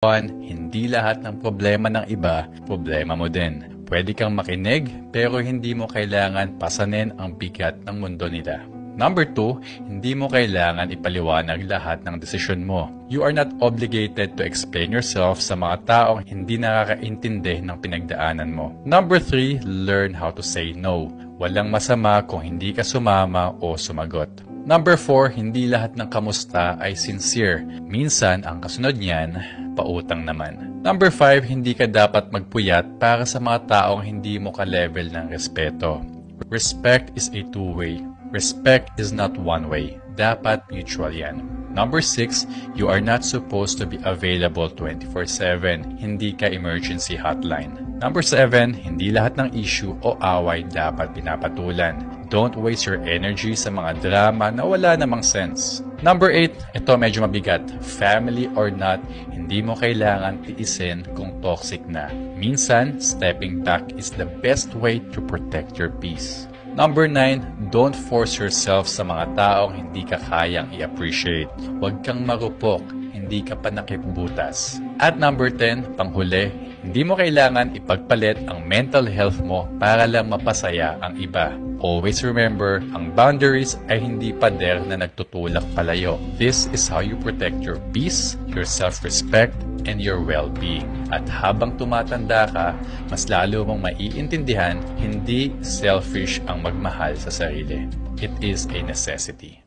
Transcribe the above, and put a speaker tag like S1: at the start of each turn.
S1: Hindi lahat ng problema ng iba, problema mo din. Pwede kang makinig, pero hindi mo kailangan pasanin ang bigat ng mundo nila. Number 2, hindi mo kailangan ipaliwanag lahat ng desisyon mo. You are not obligated to explain yourself sa mga taong hindi nakakaintindi ng pinagdaanan mo. Number 3, learn how to say no. Walang masama kung hindi ka sumama o sumagot. Number 4, hindi lahat ng kamusta ay sincere. Minsan, ang kasunod niyan, pautang naman. Number 5, hindi ka dapat magpuyat para sa mga taong hindi mo ka-level ng respeto. Respect is a two-way. Respect is not one-way. Dapat mutual yan. Number 6, you are not supposed to be available 24/7. Hindi ka emergency hotline. Number 7, hindi lahat ng issue o away dapat pinapatulan. Don't waste your energy sa mga drama na wala namang sense. Number 8, ito medyo mabigat. Family or not, hindi mo kailangan tiisin kung toxic na. Minsan, stepping back is the best way to protect your peace. Number 9, don't force yourself sa mga taong hindi ka kayang i-appreciate. Huwag kang marupok, hindi ka pa nakipbutas. At number 10, panghuli, hindi mo kailangan ipagpalit ang mental health mo para lang mapasaya ang iba. Always remember, ang boundaries ay hindi pader na nagtutulak palayo. This is how you protect your peace, your self-respect, and your well-being. At habang tumatanda ka, mas lalo mong maiintindihan, hindi selfish ang magmahal sa sarili. It is a necessity.